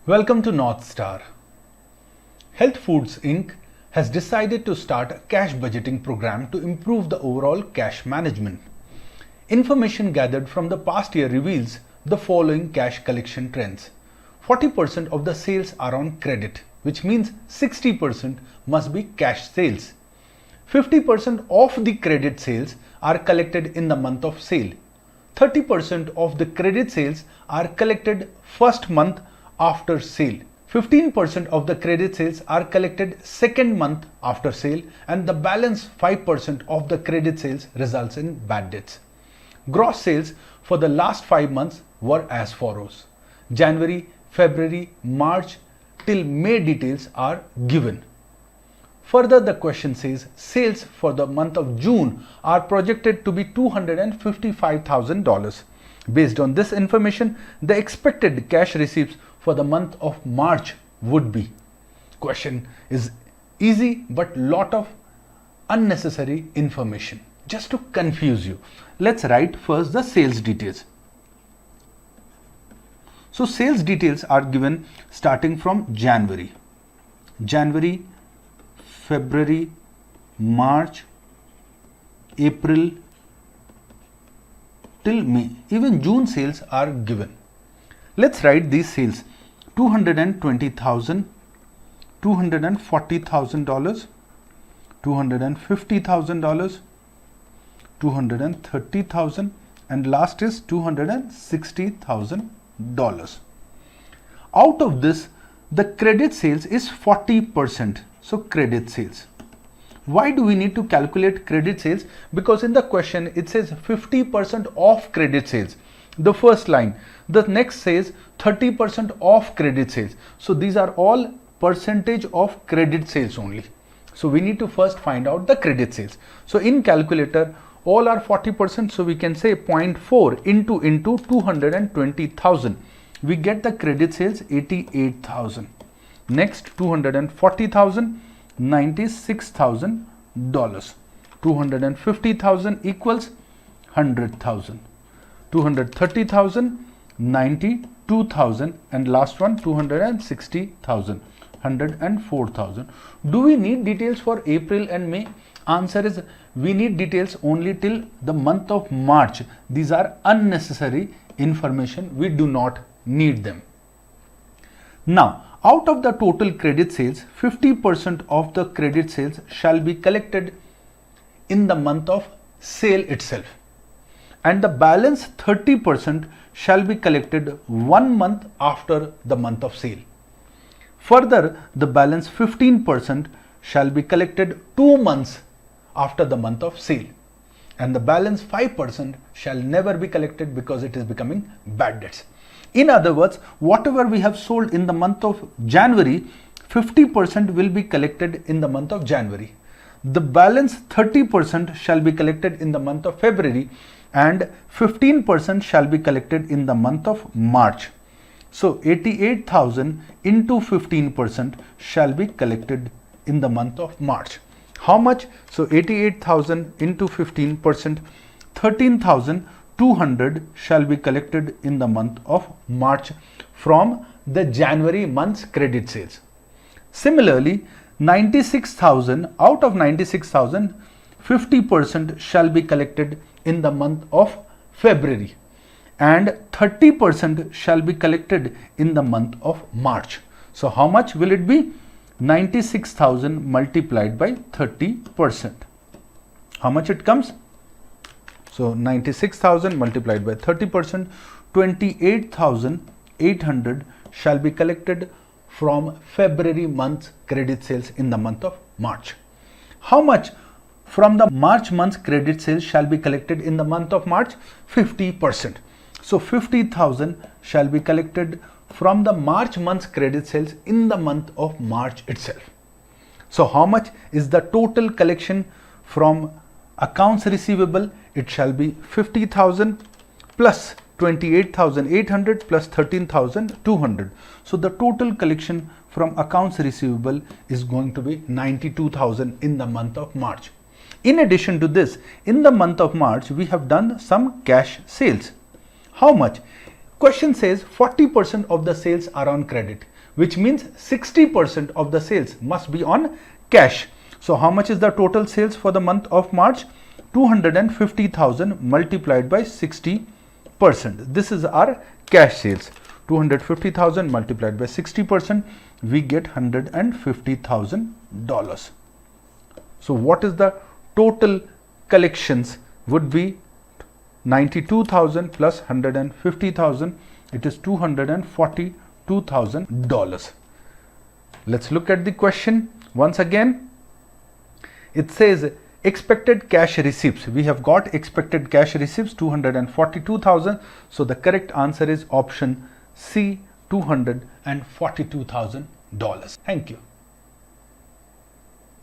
Welcome to NorthStar. Health Foods Inc. has decided to start a cash budgeting program to improve the overall cash management. Information gathered from the past year reveals the following cash collection trends. 40% of the sales are on credit, which means 60% must be cash sales. 50% of the credit sales are collected in the month of sale. 30% of the credit sales are collected first month after sale. 15% of the credit sales are collected second month after sale, and the balance 5% of the credit sales results in bad debts. Gross sales for the last 5 months were as follows. January, February, March till May details are given. Further, the question says sales for the month of June are projected to be $255,000. Based on this information, the expected cash receipts for the month of March would be. Question is easy but lot of unnecessary information just to confuse you. Let's write first the sales details. So sales details are given starting from January, February, March, April till May. Even June sales are given. Let's write these sales. $220,000, $240,000, $250,000, $230,000, and last is $260,000. Out of this, the credit sales is 40%. So credit sales. Why do we need to calculate credit sales? Because in the question it says 50% of credit sales. The first line. The next says 30% of credit sales. So these are all percentage of credit sales only. So we need to first find out the credit sales. So in calculator all are 40%. So we can say 0.4 into 220,000. We get the credit sales 88,000. Next 240,000, $96,000. 250,000 equals 100,000. 230,000, 92,000, and last one 260,000, 104,000. Do we need details for April and May? Answer is we need details only till the month of March. These are unnecessary information. We do not need them. Now, out of the total credit sales, 50% of the credit sales shall be collected in the month of sale itself, and the balance 30% shall be collected 1 month after the month of sale. Further, the balance 15% shall be collected 2 months after the month of sale, and the balance 5% shall never be collected because it is becoming bad debts. In other words, whatever we have sold in the month of January, 50% will be collected in the month of January. The balance 30% shall be collected in the month of February, and 15% shall be collected in the month of March. So 88,000 into 15% shall be collected in the month of March. How much? So 88,000 into 15%, 13,200 shall be collected in the month of March from the January month's credit sales. Similarly, 96,000 out of 96,000, 50% shall be collected in the month of February, and 30% shall be collected in the month of March. So how much will it be? 96,000 multiplied by 30%. How much it comes? So 96,000 multiplied by 30%, 28,800 shall be collected from February month's credit sales in the month of March. How much from the March month's credit sales shall be collected in the month of March? 50%. So 50,000 shall be collected from the March month's credit sales in the month of March itself. So how much is the total collection from accounts receivable? It shall be 50,000 plus 28,800 plus 13,200. So the total collection from accounts receivable is going to be 92,000 in the month of March. In addition to this, in the month of March, we have done some cash sales. How much? Question says 40% of the sales are on credit. which means 60% of the sales must be on cash. So how much is the total sales for the month of March? 250,000 multiplied by 60%. This is our cash sales. 250,000 multiplied by 60%, we get $150,000. So what is the total collections? Would be 92,000 plus 150,000. It is $242,000. Let's look at the question once again. It says expected cash receipts. We have got expected cash receipts 242,000. So the correct answer is option C, $242,000. Thank you.